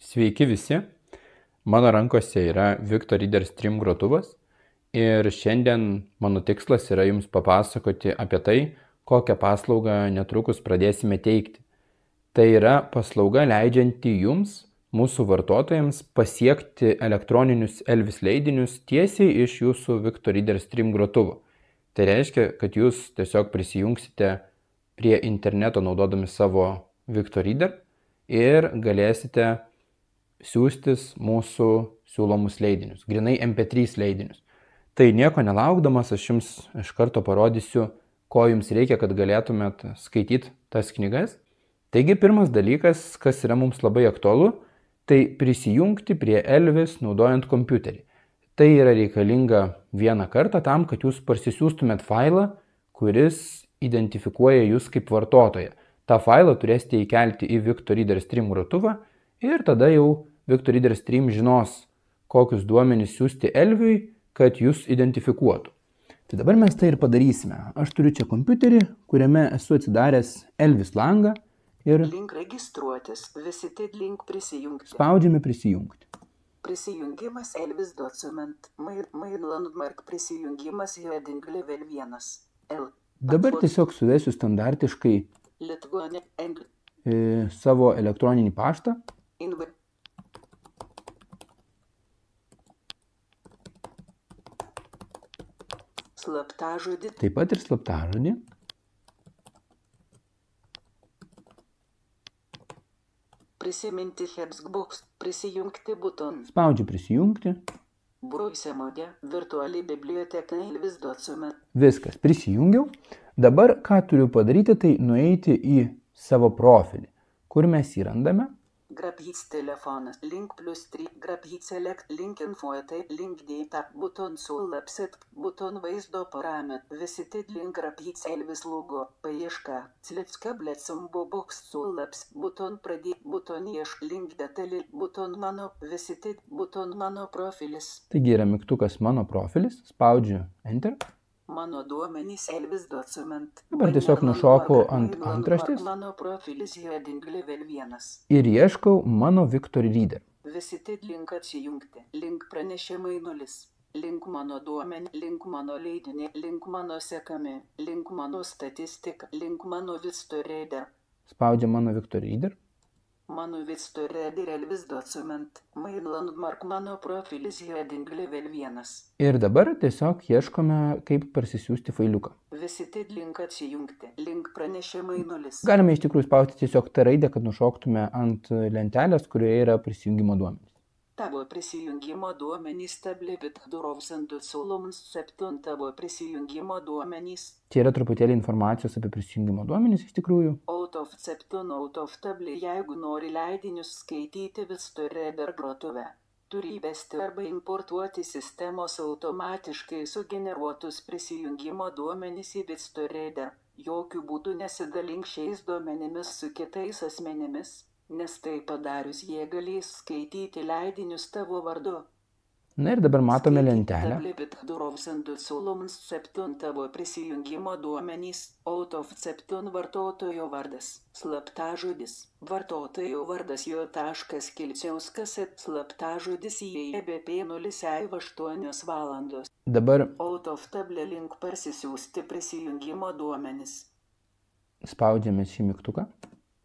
Sveiki visi, mano rankose yra Victor Reader Stream grotuvas ir šiandien mano tikslas yra jums papasakoti apie tai, kokią paslaugą netrukus pradėsime teikti. Tai yra paslauga leidžianti jums, mūsų vartotojams, pasiekti elektroninius Elvis leidinius tiesiai iš jūsų Victor Reader Stream grotuvo. Tai reiškia, kad jūs tiesiog prisijungsite prie interneto naudodami savo Victor Reader ir galėsite siųstis mūsų siūlomus leidinius, grinai MP3 leidinius. Tai nieko nelaukdamas aš jums iš karto parodysiu, ko jums reikia, kad galėtumėt skaityti tas knygas. Taigi pirmas dalykas, kas yra mums labai aktualu, tai prisijungti prie Elvis naudojant kompiuterį. Tai yra reikalinga vieną kartą tam, kad jūs parsisiųstumėt failą, kuris identifikuoja jūs kaip vartotoją. Ta failą turėsite įkelti į Victor Reader Stream grotuvą ir tada jau Victor Reader Stream žinos, kokius duomenis siųsti Elviui, kad jūs identifikuotų. Tai dabar mes tai ir padarysime. Aš turiu čia kompiuterį, kuriame esu atsidaręs Elvis langą ir Link registruotis, visited link prisijungti. spaudžiame prisijungti. Prisijungimas Elvis document, main landmark prisijungimas heading level 1. L. Dabar tiesiog suvesiu standartiškai Lithuania and savo elektroninį paštą. inv. Slaptažodį Taip pat ir slaptažodį. prisiminti Hexbox, prisijungti buton. Spaudžiu prisijungti. Browsemode, virtuali biblioteka Elvis document. Viskas, prisijungiau. Dabar ką turiu padaryti, tai nueiti į savo profilį, kur mes jį randame. Grab hits telefonas, link +3, grab hits select, link infoetai, link data, buton sulapset, buton vaizdo paramet, visited link grab hits Elvis logo, paieška, slits.combo box sulaps, buton pradėti, buton iešk, link detalį, buton mano, visited, buton mano profilis. Taigi yra mygtukas mano profilis, spaudžiu Enter. Mano duomenys Elvis document. Dabar tiesiog nušoku ant antraštės Mano profilis heading level 1. ir ieškau mano Victor Reader. Visited link atsijungti. Link pranešimai 0. Link mano duomenį, link mano leidinį, link mano sekami, link mano statistika, link mano Victor Reader. Spaudžiu mano Victor Reader. Mano Victor Reader Elvis document. Main landmark mano profilis heading level 1. Ir dabar tiesiog ieškome, kaip parsisiųsti failiuką. Visited link atsijungti. Link pranešimai 0. Galime iš tikrųjų spausti tiesiog tą raidę, kad nušoktume ant lentelės, kurioje yra prisijungimo duomenys. Tavo prisijungimo duomenys tablet Durovsandų Solomons 7 tavo prisijungimo duomenys. Čia yra truputėlį informacijos apie prisijungimo duomenys iš tikrųjų. Out of 7 out of tablet, jeigu nori leidinius skaityti Victor Reader grotuve. Turi įvesti arba importuoti sistemos automatiškai sugeneruotus prisijungimo duomenys į Victor Reader. Jokių būdų nesidalink šiais duomenimis su kitais asmenimis, nes tai padarius jie galės skaityti leidinius tavo vardu. Na ir dabar matome lentelę. Tablet Durovsandų Solomons 7 tavo prisijungimo duomenys, out of 7 vartotojo vardas, slaptažodis, vartotojo vardas jo.kilciauskas, slaptažodis į EBP 0/8 valandos. Dabar Out of table link parsisiųsti prisijungimo duomenys. spaudžiame šį mygtuką.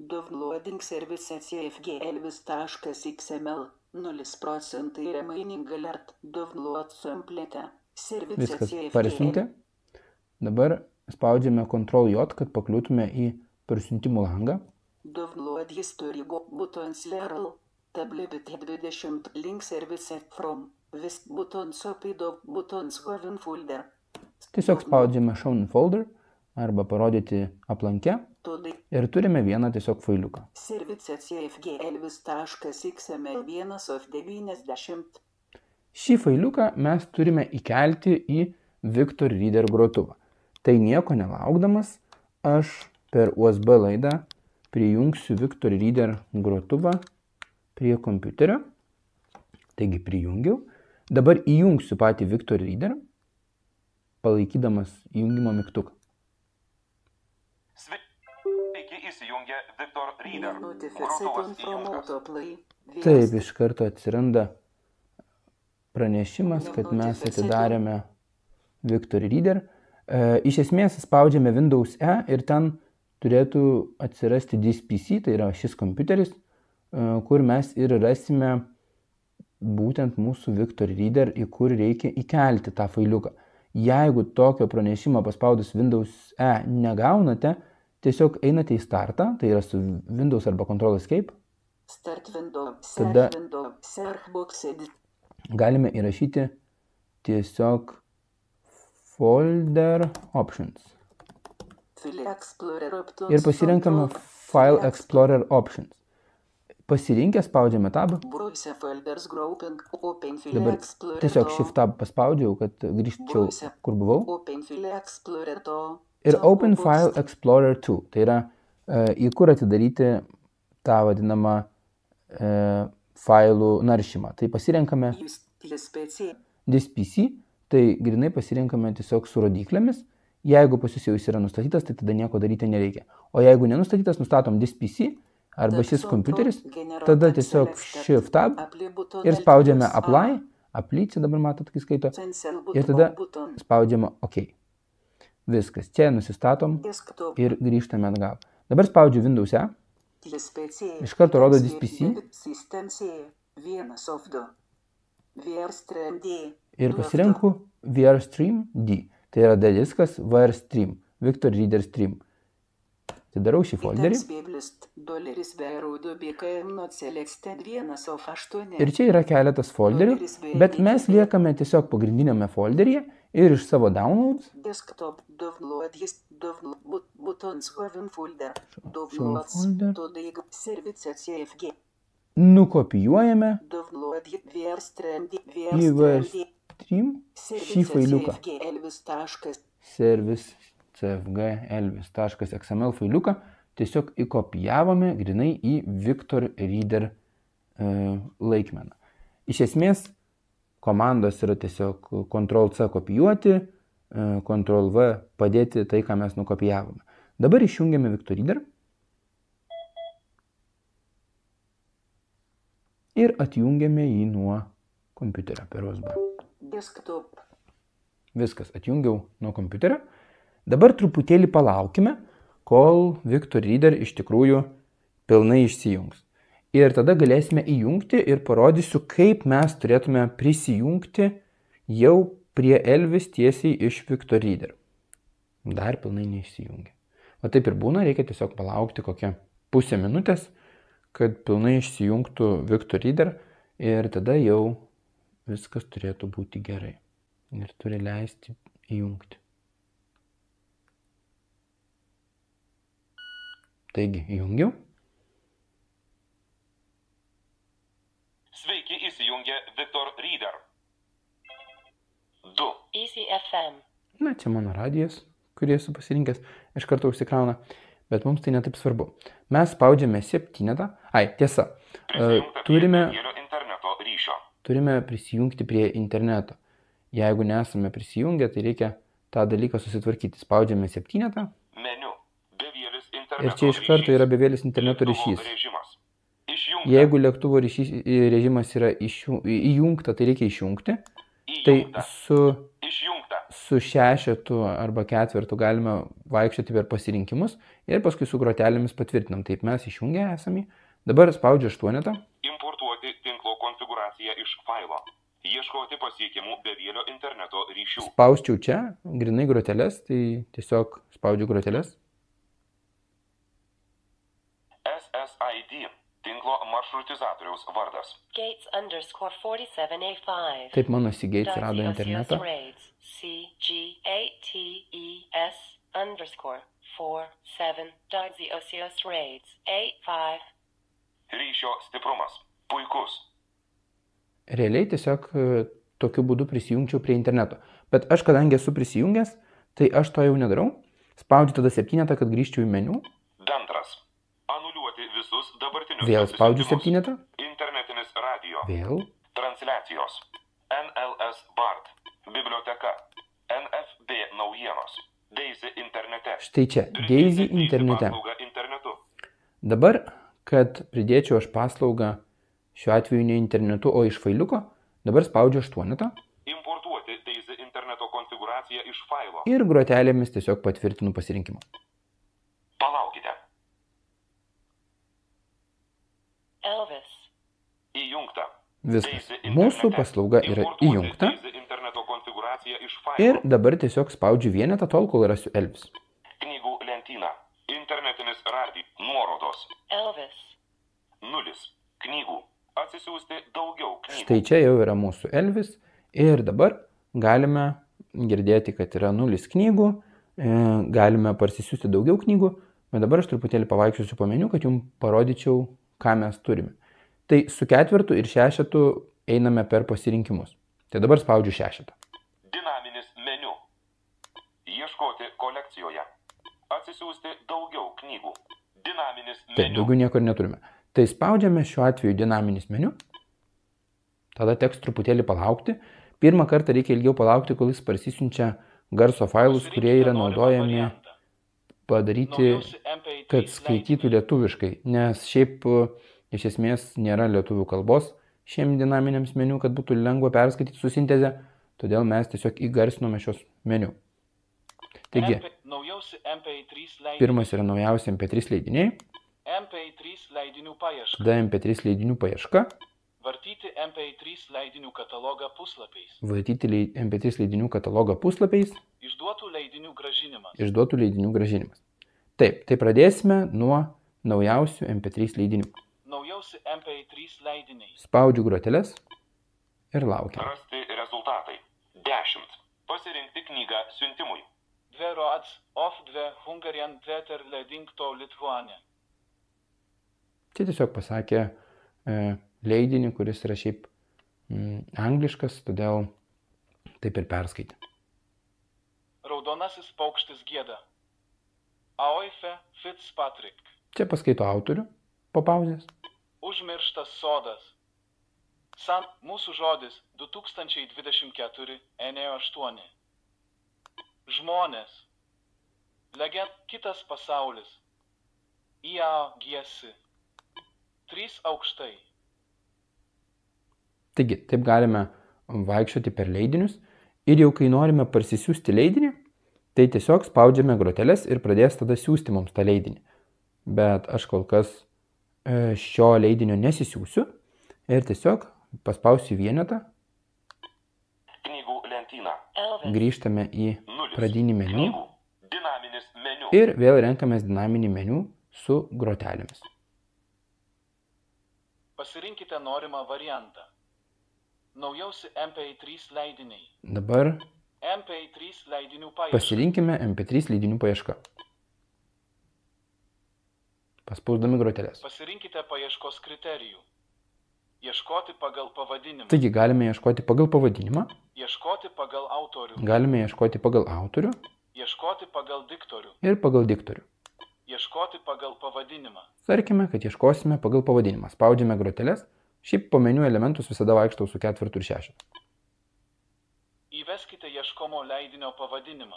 Downloading service CFG Elvis.xml 0% remaining alert. Download samplete. Service Viskas CFG parsiuntė. Dabar spaudžiame Ctrl J, kad pakliūtume į parsiuntimų langą. Download history go buttons leral. Tablet 20 link service from. Vist buttons opido buttons govern folder. Tiesiog spaudžiame Show in folder arba parodyti aplanke Todai ir turime vieną tiesiog failiuką. service CFG Elvis.xml 1 of 90. Šį failiuką mes turime įkelti į Victor Reader grotuvą. Tai nieko nelaukdamas, aš per USB laidą prijungsiu Victor Reader grotuvą prie kompiuterio. Taigi prijungiau. Dabar įjungsiu patį Victor Reader, palaikydamas įjungimo mygtuką. Sveiki, įsijungia Victor Reader. Notification from autoplay. Taip, iš karto atsiranda pranešimas, kad mes atidarėme Victory Reader. Iš esmės spaudžiame Windows E ir ten turėtų atsirasti this PC, tai yra šis kompiuteris, kur mes ir rasime būtent mūsų Victory Reader, į kur reikia įkelti tą failiuką. Jeigu tokio pranešimo paspaudus Windows E negaunate, tiesiog einate į startą, tai yra su Windows arba Control Escape. Tada galime įrašyti tiesiog folder options. Ir pasirenkame File Explorer options. Pasirinkę spaudžiame tab. Dabar tiesiog Shift tab paspaudžiau, kad grįžčiau, kur buvau. Ir Open File Explorer 2. Tai yra į kur atidaryti tą vadinamą failų naršymą. Tai pasirenkame this PC, tai grinai pasirenkame tiesiog su rodyklėmis. Jeigu pas jūs jau jis yra nustatytas, tai tada nieko daryti nereikia. O jeigu nenustatytas, nustatom this PC arba šis kompiuteris, tada tiesiog Shift Tab ir spaudžiame Apply. Apply, čia dabar matot, kai skaito. Ir tada spaudžiame OK. Viskas. Čia nusistatom ir grįžtame atgal. Dabar spaudžiu Windows E. Iš karto rodo this PC. Ir pasirenku VRStream D. Tai yra diskas VRStream, Victory Reader Stream. Atidarau šį folderį. Ir čia yra keletas folderių, bet mes liekame tiesiog pagrindiniame folderyje ir iš savo downloads. Nukopijuojame į VRStream šį failiuką. Service cfg elvis.xml failiuką tiesiog įkopijavome grinai į Victory Reader laikmeną. Iš esmės, komandos yra tiesiog Ctrl+C kopijuoti, Ctrl+V padėti tai, ką mes nukopijavome. Dabar išjungiame Victory Reader ir atjungiame jį nuo kompiuterio per USB. Viskas, atjungiau nuo kompiuterio. Dabar truputėlį palaukime, kol Victory Reader iš tikrųjų pilnai išsijungs. Ir tada galėsime įjungti ir parodysiu, kaip mes turėtume prisijungti jau prie Elvis tiesiai iš Victory Reader. Dar pilnai neišsijungia. O taip ir būna, reikia tiesiog palaukti kokią pusę minutės, kad pilnai išsijungtų Victory Reader ir tada jau viskas turėtų būti gerai. Ir turi leisti įjungti. Taigi, įjungiau. Sveiki, įsijungė Victor Reader. 2. Easy FM. Na, čia mano radijas, kurį esu pasirinkęs, iš karto užsikrauna, bet mums tai netaip svarbu. Mes spaudžiame 7. Tiesa, turime prisijungti prie interneto. Jeigu nesame prisijungę, tai reikia tą dalyką susitvarkyti. Spaudžiame 7. Meniu. Bevėlis interneto Ir čia iš karto yra bevėlis interneto ryšys. Jeigu lėktuvo režimas yra įjungta, tai reikia išjungti. Tai su 6 arba 4 galime vaikščioti per pasirinkimus ir paskui su grotelėmis patvirtinam. Taip, mes išjungę esame. Dabar spaudžiu 8. Importuoti tinklo konfiguraciją iš failo. Ieškoti pasiekimų bevėlio interneto ryšių. Spausčiau čia, grinai grotelės, tai tiesiog spaudžiu grotelės. SSID. Tinklo maršrutizatoriaus vardas. Gates_47A5. Taip mano Seagates rado internetą. CGATES_47.ZOCS_RAIDS85. Ryšio stiprumas. Puikus. Realiai tiesiog tokiu būdu prisijungčiau prie interneto. Bet aš, kadangi esu prisijungęs, tai aš to jau nedarau. Spaudžiu tada 7, kad grįžčiau į meniu. Bendras. Anuliuoti visus dabartinius. Vėl spaudžiu 7. Internetinis radio. Vėl. Transliacijos. NLS BART. Biblioteka. NFB naujienos. Daisy internete. Štai čia. Daisy internete. Internetu. Dabar, kad pridėčiau aš paslaugą šiuo atveju ne internetu, o iš failiuko, dabar spaudžiu 8 Importuoti Daisy interneto konfigūraciją iš failo. ir grotelėmis tiesiog patvirtinu pasirinkimą. Palaukite. Elvis. Įjungta. Viskas. Daisy Mūsų internete. paslauga yra Importuoti įjungta Daisy interneto konfigūraciją iš failo. ir dabar tiesiog spaudžiu vienetą tol, kol rasiu Elvis. Knygų lentyna. Internetinis radi. Nuorodos. Elvis. 0. Knygų. Atsisiųsti daugiau knygų. Štai čia jau yra mūsų Elvis ir dabar galime girdėti, kad yra 0 knygų, galime parsisiųsti daugiau knygų, bet dabar aš truputėlį pavaikščiosiu po meniu, kad jums parodyčiau, ką mes turime. Tai su 4 ir 6 einame per pasirinkimus. Tai dabar spaudžiu 6. Dinaminis meniu. Ieškoti kolekcijoje. Atsisiųsti daugiau knygų. Dinaminis Taip, meniu. daugiau nieko ir neturime. Tai spaudžiame šiuo atveju dinaminis meniu. Tada teks truputėlį palaukti. Pirmą kartą reikia ilgiau palaukti, kol jis parsisiunčia garso failus, kurie yra naudojami padaryti, kad skaitytų lietuviškai. Nes šiaip iš esmės nėra lietuvių kalbos šiem dinaminiams meniu, kad būtų lengva perskaityti su sinteze. Todėl mes tiesiog įgarsinome šios meniu. Taigi, Naujausi MP3 leidiniai. pirmas yra naujausi MP3 leidiniai, MP3 leidinių paieška. tada MP3 leidinių paieška, Vartyti MP3 leidinių katalogą puslapiais. vartyti MP3 leidinių katalogą puslapiais, Išduotų leidinių gražinimas. išduotų leidinių gražinimas. Taip, tai pradėsime nuo naujausių MP3 leidinių. Naujausi MP3 leidiniai. Spaudžiu groteles ir laukiu. Rasti rezultatai. 10. Pasirinkti knygą siuntimui. 2 rods of 2 Hungarian Theater Leading to Lithuania. Čia tiesiog pasakė leidinį, kuris yra šiaip angliškas, todėl taip ir perskaitė. Raudonasis paukštis gieda. Aoife Fitzpatrick. Čia paskaito autorių po pauzės. Užmirštas sodas. Mūsų žodis 2024 Enėjo 8. Žmonės. Kitas pasaulis. IAGS. 3 aukštai. Taigi, taip galime vaikščioti per leidinius ir jau kai norime parsisiųsti leidinį, tai tiesiog spaudžiame groteles ir pradės tada siųsti mums tą leidinį. Bet aš kol kas šio leidinio nesisiųsiu ir tiesiog paspausiu vienetą, Knygų lentyna. Elvis. grįžtame į 0. pradinį meniu Knygų. Dinaminis meniu. ir vėl renkamės dinaminį meniu su grotelėmis. Pasirinkite norimą variantą. Naujausi MP3 leidiniai. Dabar MP3 leidinių paieška. pasirinkime MP3 leidinių paiešką. Paspausdami groteles. Pasirinkite paieškos kriterijų. Ieškoti pagal pavadinimą. Taigi galime ieškoti pagal pavadinimą, Ieškoti pagal autorių. galime ieškoti pagal autorių Ieškoti pagal diktorių. ir pagal diktorių. Ieškoti pagal pavadinimą. Tarkime, kad ieškosime pagal pavadinimą. Spaudžiame groteles. Šiaip po meniu elementus visada vaikštau su 4 ir 6. Įveskite ieškomo leidinio pavadinimą.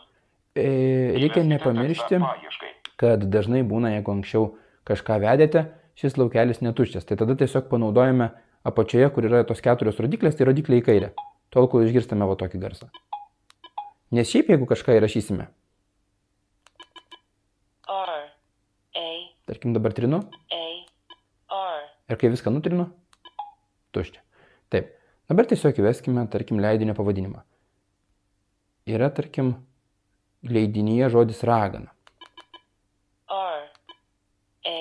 Reikia Įveskite nepamiršti, tekstą paieškai. kad dažnai būna, jeigu anksčiau kažką vedėte, šis laukelis netuščias. Tai tada tiesiog panaudojame apačioje, kur yra tos 4 rodiklės, tai rodiklė į kairę. Tol, kol išgirstame va tokį garsą. Nes šiaip, jeigu kažką įrašysime, R. A. tarkim dabar trinu, A. R. ir kai viską nutrinu, tuščia. Taip, dabar tiesiog įveskime, tarkim, leidinio pavadinimą. Yra, tarkim, leidinyje žodis ragana. R. A.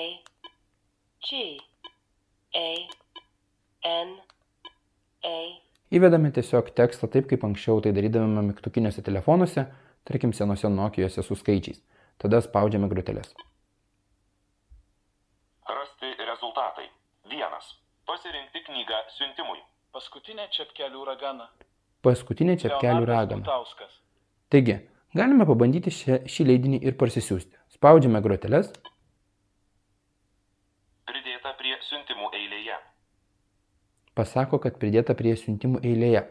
G. A. N. A. Įvedame tiesiog tekstą taip, kaip anksčiau tai darydavome mygtukiniuose telefonuose, tarkim, senose Nokijose su skaičiais. Tada spaudžiame groteles. Rasti rezultatai. 1. Pasirinkti knygą siuntimui. Paskutinė čepkelių ragana. Paskutinė čepkelių Leonardas ragana. Gutauskas. Taigi, galime pabandyti šį leidinį ir parsisiųsti. Spaudžiame groteles. Pridėta prie siuntimų eilėje. Pasako, kad pridėta prie siuntimų eilėje.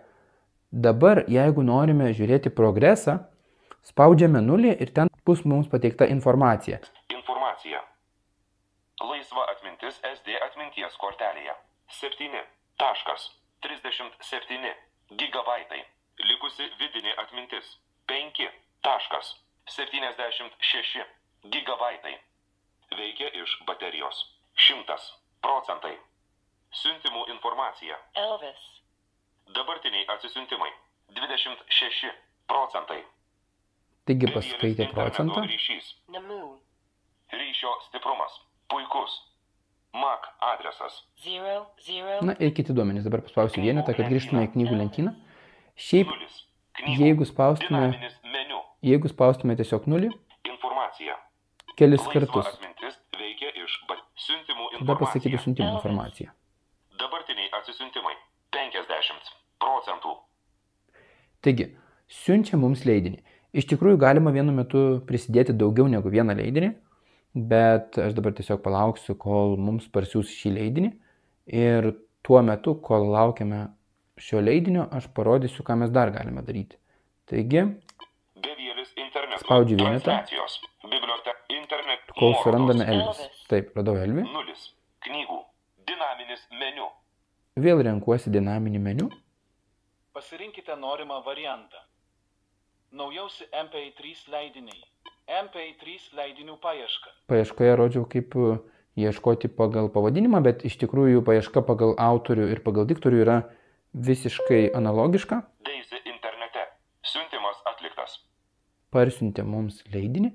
Dabar, jeigu norime žiūrėti progresą, spaudžiame 0 ir ten bus mums pateikta informacija. Informacija. Laisva atmintis SD atminties kortelėje. 7,37 gigabaitai. Likusi vidinė atmintis 5,76 gigabaitai. Veikia iš baterijos 100%. Siuntimų informacija. Elvis. Dabartiniai atsisiuntimai 26%. Taigi Bevėlis paskaitė interneto procentą. ryšys. Namu. Ryšio stiprumas puikus. MAC adresas 0. Na ir kiti duomenys. Dabar paspausiu vienetą, kad grįžtume į knygų lentyną. Šiaip, 0. Knygų. Dinaminis meniu. jeigu spaustume tiesiog 0, Informacija. kelis Laisva kartus, atmintis veikia iš siuntimų tada pasakytų informacija. siuntimo informaciją. Dabartiniai atsisiuntimai 50%. Taigi, siunčia mums leidinį. Iš tikrųjų galima vienu metu prisidėti daugiau negu vieną leidinį, bet aš dabar tiesiog palauksiu, kol mums parsiūs šį leidinį ir tuo metu, kol laukiame šio leidinio, aš parodysiu, ką mes dar galime daryti. Taigi, Bevėlis interneto Spaudžiu vienetą. transliacijos. Internet kol nuorodos. surandame Elvis. Taip, radau Elvį. 0. Knygų. Dinaminis meniu. Vėl renkuosi dinaminį meniu. Pasirinkite norimą variantą. Naujausi MP3 leidiniai. MP3 leidinių paieška. Paieškoje rodžiau, kaip ieškoti pagal pavadinimą, bet iš tikrųjų paieška pagal autorių ir pagal diktorių yra visiškai analogiška. Daisy internete. Siuntimas atliktas. Parsiuntė mums leidinį,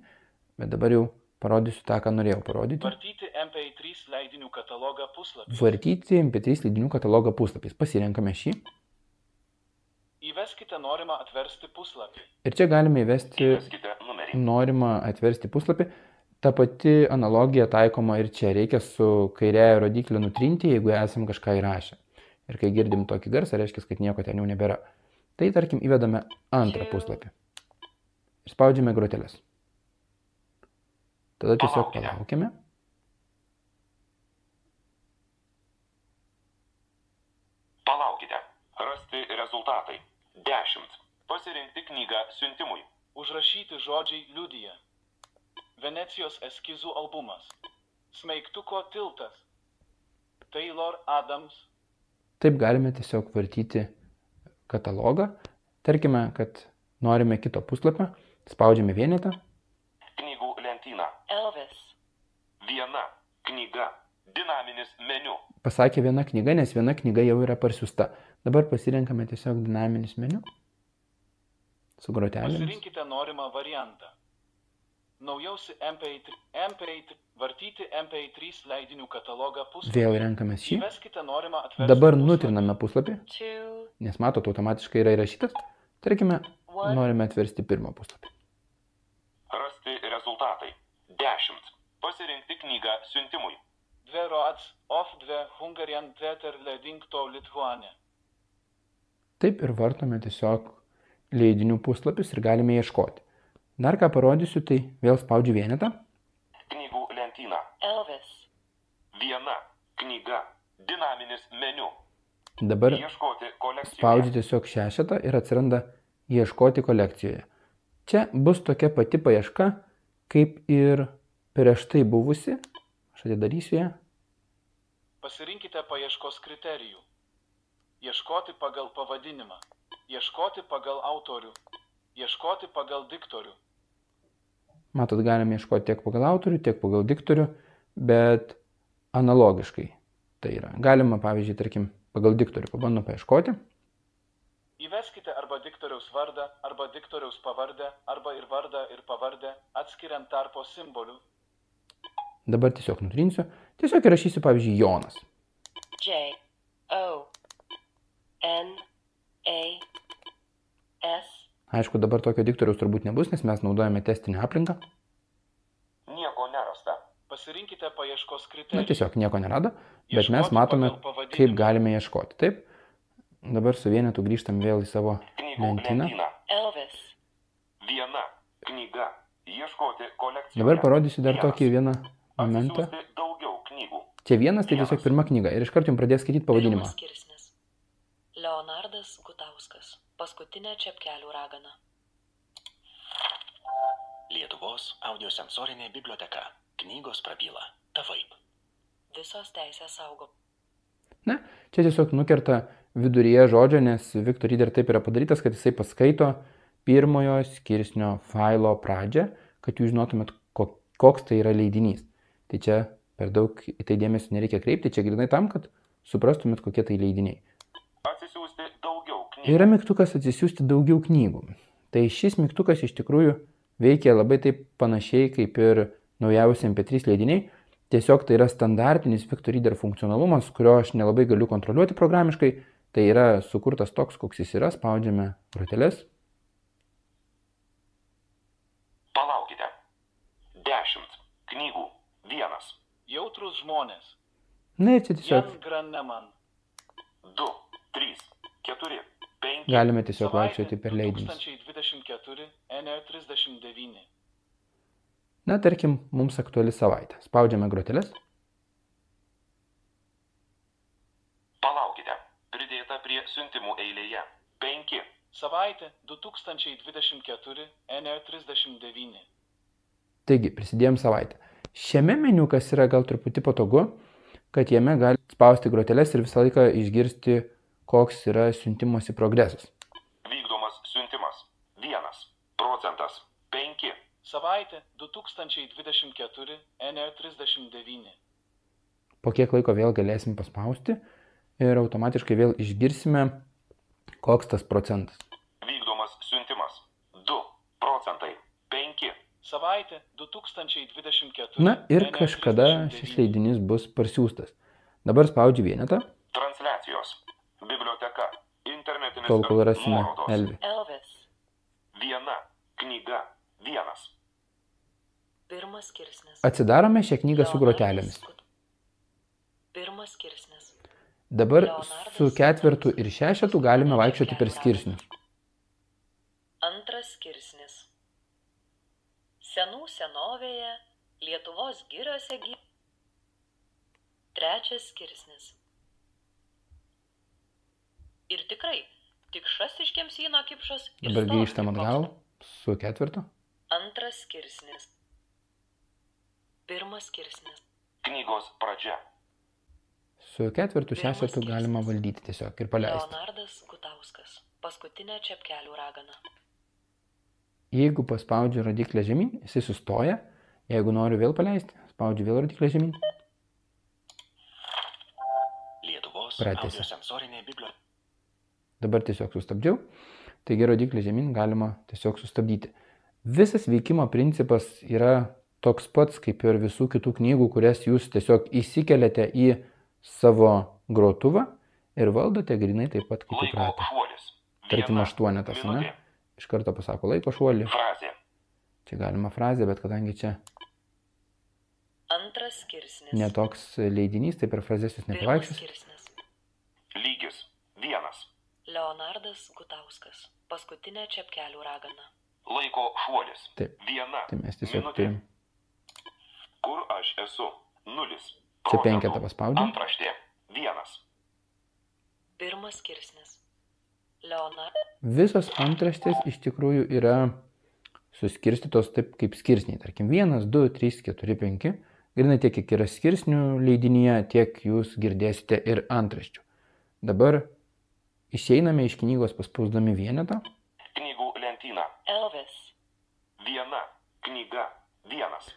bet dabar jau parodysiu tą, ką norėjau parodyti. Vartyti MP3 leidinių katalogą puslapį. Vartyti MP3 leidinių katalogą puslapiais. Pasirenkame šį. Įveskite norimą atversti puslapį. Ir čia galime įvesti Įveskite numerį. norimą atversti puslapį. Ta pati analogija taikoma ir čia. Reikia su kairiaja rodiklė nutrinti, jeigu esam kažką įrašę. Ir kai girdim tokį garsą, reiškia, kad nieko ten jau nebėra. Tai tarkim įvedame antrą puslapį. Ir spaudžiame groteles. Tada tiesiog palaukime. Palaukite. Rasti rezultatai. 10. Pasirinkti knygą siuntimui. Užrašyti žodžiai liudija. Venecijos eskizų albumas. Smeigtuko tiltas. Taylor Adams. Taip galime tiesiog vartyti katalogą. Tarkime, kad norime kito puslapio. Spaudžiame vienetą. Knygų lentyna. Elvis. Viena knyga. Dinaminis meniu. Pasakė viena knyga, nes viena knyga jau yra parsiųsta. Dabar pasirenkame tiesiog dinaminis meniu. Su grotelėmis. Pasirinkite norimą variantą. Naujausi MP3. Vartyti MP3 leidinių katalogą puslapį. Vėl renkamės šį. Įveskite norimą atversti Dabar puslapį. nutriname puslapį, 2. nes matot, automatiškai yra įrašytas. Tarkime, 1. norime atversti pirmą puslapį. Rasti rezultatai. 10. Pasirinkti knygą siuntimui. 2 roads of 2 Hungarian Theater leiding to Lithuania. Taip ir vartome tiesiog leidinių puslapius ir galime ieškoti. Dar ką parodysiu, tai vėl spaudžiu vienetą. Knygų lentyna. Elvis. Viena knyga. Dinaminis meniu. Dabar Ieškoti kolekcijoje. spaudžiu tiesiog šešetą ir atsiranda ieškoti kolekcijoje. Čia bus tokia pati paieška, kaip ir prieš tai buvusi. Aš atidarysiu ją. Pasirinkite paieškos kriterijų. Ieškoti pagal pavadinimą. Ieškoti pagal autorių. Ieškoti pagal diktorių. Matot, galime ieškoti tiek pagal autorių, tiek pagal diktorių, bet analogiškai tai yra. Galima, pavyzdžiui, tarkim, pagal diktorių pabandom paieškoti. Įveskite arba diktoriaus vardą, arba diktoriaus pavardę, arba ir vardą ir pavardę, atskiriant tarpo simbolių. Dabar tiesiog nutrinsiu. Tiesiog įrašysiu, pavyzdžiui, Jonas. J. O. N. A. S. Aišku, dabar tokio diktoriaus turbūt nebus, nes mes naudojame testinę aplinką. Nieko nerasta. Pasirinkite paieškos Na, kriterijų. tiesiog nieko nerado, bet mes Ieškoti matome, pagal pavadinimą. kaip galime ieškoti. Taip. Dabar su vienetu grįžtam vėl į savo Knygų lentyną. lentyna. Elvis. Viena knyga. Ieškoti kolekcijoje. Dabar parodysiu dar Vienas. tokį vieną momentą. Atsisiųsti daugiau knygų. Čia vienas, tai tiesiog pirma knyga. Ir iškart jums pradės skaityti pavadinimą. Pirmas skirsnis. Leonardas Gutauskas. Paskutinė čepkelių ragana. Lietuvos audiosensorinė biblioteka. Knygos prabyla. Tavaip. Visos teisės saugo. Ne, čia tiesiog nukerta viduryje žodžio, nes Victor Reader taip yra padarytas, kad jisai paskaito pirmojo skirsnio failo pradžią, kad jūs žinotumėt, koks tai yra leidinys. Tai čia per daug į tai dėmesio nereikia kreipti, čia grynai tam, kad suprastumėt, kokie tai leidiniai. Atsisiųsti daugiau knygų. Yra mygtukas atsisiųsti daugiau knygų. Tai šis mygtukas iš tikrųjų veikia labai taip panašiai kaip ir naujausi MP3 leidiniai. Tiesiog tai yra standartinis Victor Reader funkcionalumas, kurio aš nelabai galiu kontroliuoti programiškai. Tai yra sukurtas toks, koks jis yra, spaudžiame groteles. Palaukite. 10 knygų. 1. Jautrus žmonės. Na ir čia tiesiog Jan Graneman. 2, 3, 4, 5. galime tiesiog Savaitė vaikščioti per leidinius. 2024, NE39. Na, tarkim, mums aktuali savaitė. Spaudžiame groteles. Palaukite. Pridėta prie siuntimų eilėje. 5. Savaitė 2024, NE39. Taigi, prisidėjom savaitę. Šiame meniu, kas yra gal truputį patogu, kad jame gali spausti groteles ir visą laiką išgirsti, koks yra siuntimosi progresas. Vykdomas siuntimas. 1%. 5. Savaitė 2024, NE39. Po kiek laiko vėl galėsim paspausti ir automatiškai vėl išgirsime, koks tas procentas. Vykdomas siuntimas. 2%. 5. Savaitė 2024. Na ir kažkada šis leidinys bus parsiųstas. Dabar spaudžiu vienetą, Transliacijos. Biblioteka. Internetinis tol kol rasime nuorodos. Elvi. Elvis. 1 knyga. 1. Pirmas skirsnis. Atsidarome šią knygą su grotelėmis. Pirmas skirsnis. Dabar su ketvertu ir šešetu galime vaikščioti per skirsnius. Antras skirsnis. Senų senovėje Lietuvos giriose Trečias skirsnis. Ir tikrai, tik šas iš kemsyno kipšas ir Dabar stovi grįžtam kaip atgal koks. su ketvertu. Antras skirsnis. Pirmas skirsnis. Knygos pradžia. Su ketvertu šešetu galima valdyti tiesiog ir paleisti. Leonardas Gutauskas. Paskutinė čepkelių ragana. Jeigu paspaudžiu rodiklę žemyn, jisai sustoja. Jeigu noriu vėl paleisti, spaudžiu vėl rodiklę žemyn. Lietuvos Pratęsia. audiosensorinė biblioteka. Dabar tiesiog sustabdžiau. Taigi rodiklį žemyn galima tiesiog sustabdyti. Visas veikimo principas yra toks pats kaip ir visų kitų knygų, kurias jūs tiesiog įsikeliate į savo grotuvą ir valdote grinai taip pat kaip Laiko įpratę. šuolis. Tarkim, 1 aštuonetas, ne? minutė. Iš karto pasako laiko šuolį. Frazė. Čia galima frazė, bet kadangi čia Antras skirsnis. netoks leidinys, tai per frazės jūs Pirmas nepavaikščios. skirsnis. Lygis. 1. Leonardas Gutauskas. Paskutinė čepkelių ragana. Laiko šuolis. Taip. 1 Tai mes tiesiog minutė. turim. Kur aš esu? 0. Čia penketą paspaudžiam. Antraštė. 1. Pirmas skirsnis. Leonardas. Visos antraštės iš tikrųjų yra suskirstytos taip kaip skirsniai. Tarkim, 1, 2, 3, 4, 5. Grinai tiek, kiek yra skirsnių leidinyje, tiek jūs girdėsite ir antraščių. Dabar išeiname iš knygos paspausdami vienetą. Knygų lentyna. Elvis. 1 knyga. 1.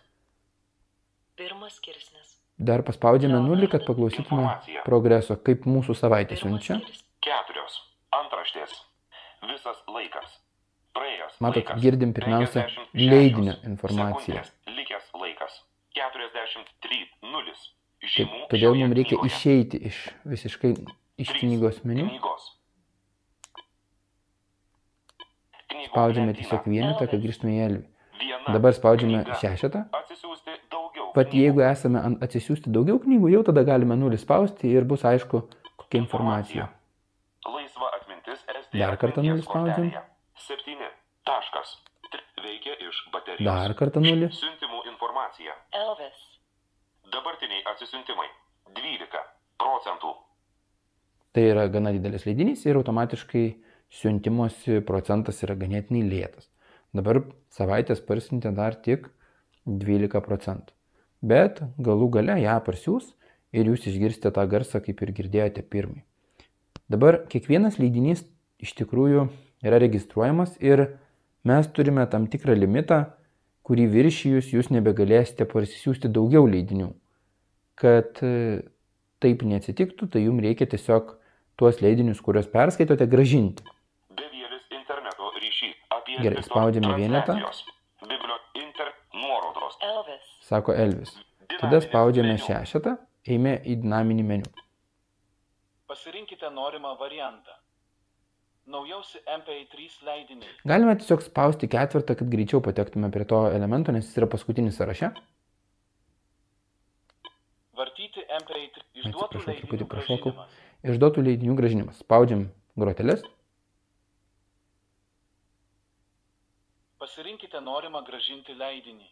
Pirmas skirsnis. Dar paspaudžiame nulį, kad paklausytume progreso, kaip mūsų savaitė Pirmas siunčia. skirsnis. 4 antraštės. Visas laikas. Praėjęs Matot, laikas. girdim pirmiausia 56 leidinio informaciją. sekundės. Likęs laikas. 43 0. Taip, Žymų todėl šioje mums reikia knygoje. išeiti visiškai iš 3 knygos meniu. knygos. Knygų Spaudžiame lentyna. tiesiog vienetą, kad grįžtume į Elvį. 1 Dabar spaudžiame knyga. šešetą. Atsisiųsti daugiau Pat knygų. jeigu esame atsisiųsti daugiau knygų, jau tada galime nulį spausti ir bus aišku, kokia informacija. Laisva atmintis SD Dar kartą atminties nulį spaudžiam. kortelėje. 7 taškas. Veikia iš baterijos. Dar kartą nulį. Siuntimų informacija. Elvis. Dabartiniai atsisiuntimai. 12%. Tai yra gana didelis leidinys ir automatiškai siuntimosi procentas yra ganėtinai lėtas. Dabar savaitės parsiuntė dar tik 12%. Bet galų gale ją parsiūs ir jūs išgirsite tą garsą, kaip ir girdėjote pirmai. Dabar kiekvienas leidinys iš tikrųjų yra registruojamas ir mes turime tam tikrą limitą, kurį viršijus jūs nebegalėsite parsisiųsti daugiau leidinių. Kad taip neatsitiktų, tai jums reikia tiesiog tuos leidinius, kuriuos perskaitote, gražinti. Bevėlis interneto ryšys. Apie Gerai, spaudžiame vienetą. Nuorodos. Elvis. Sako Elvis. Tada spaudžiame 6, eime į dinaminį meniu. Pasirinkite norimą variantą. Naujausi MP3 leidiniai. Galime tiesiog spausti 4, kad greičiau patektume prie to elemento, nes jis yra paskutinis sąraše. Vartyti MP3 išduotų Atsiprašau, leidinių truputį prašokau. grąžinimas. Išduotų leidinių grąžinimas. Spaudžiam groteles. Pasirinkite norimą grąžinti leidinį.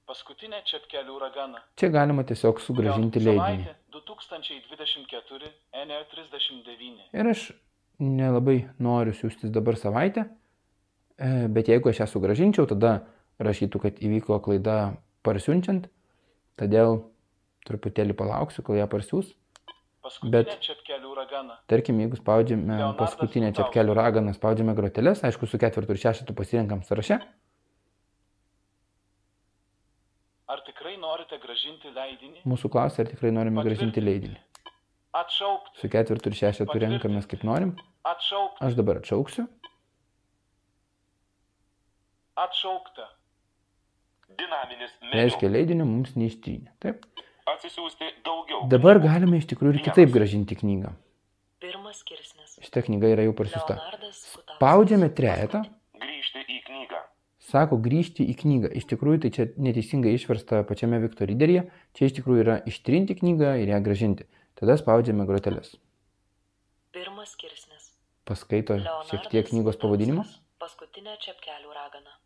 Paskutinė čepkelių ragana. Čia galima tiesiog sugrąžinti leidinį. Savaitė 2024 NR39. Ir aš nelabai noriu siųstis dabar savaitę, bet jeigu aš ją sugrąžinčiau, tada rašytų, kad įvyko klaida parsiunčiant, todėl truputėlį palauksiu, kol ją parsiūs. Paskutinė čepkelių ragana. Tarkim, jeigu spaudžiame Leonardas paskutinę Gutauskas. čepkelių raganą, spaudžiame groteles, aišku, su 4 ir 6 pasirenkam sąraše. Ar tikrai norite grąžinti leidinį? Mūsų klausia, ar tikrai norime grąžinti leidinį. Atšaukti. Su 4 ir 6 renkamės kaip norim. Atšaukti. Aš dabar atšauksiu. Atšaukta. Dinaminis Reiškia, meniu. leidinio mums neištrynė. Taip. Atsisiųsti daugiau. Dabar galime iš tikrųjų ir kitaip grąžinti knygą. Pirmas skirsnis. Šita knyga yra jau parsiųsta. Leonardas Gutauskas. Spaudžiame 3. Grįžti į knygą. Sako grįžti į knygą. Iš tikrųjų, tai čia neteisingai išversta pačiame Victor Readeryje. Čia iš tikrųjų yra ištrinti knygą ir ją grąžinti. Tada spaudžiame groteles. Pirmas skirsnis. Paskaito šiek Leonardas tiek knygos pavadinimo. Gutauskas. Paskutinė čepkelių ragana.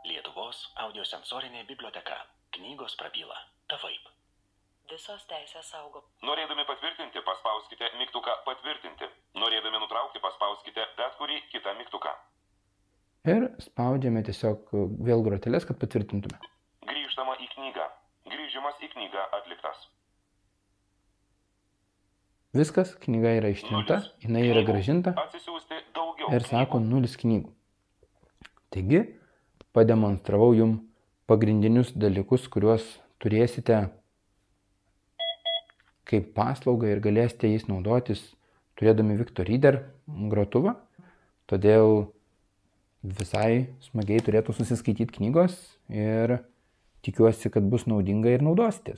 Lietuvos audiosensorinė biblioteka. Knygos prabyla. Tavaip. Visos teisės saugo. Norėdami patvirtinti, paspauskite mygtuką patvirtinti. Norėdami nutraukti, paspauskite bet kurį kitą mygtuką. Ir spaudžiame tiesiog vėl groteles, kad patvirtintume. Grįžtama į knygą. Grįžimas į knygą atliktas. Viskas, knyga yra ištrinta, jinai yra gražinta Atsisiųsti daugiau. ir sako 0 knygų. Taigi, pademonstravau jums pagrindinius dalykus, kuriuos turėsite kaip paslaugą ir galėsite jais naudotis turėdami Victor Reader grotuvą. Todėl visai smagiai turėtų susiskaityti knygos ir tikiuosi, kad bus naudinga ir naudositės.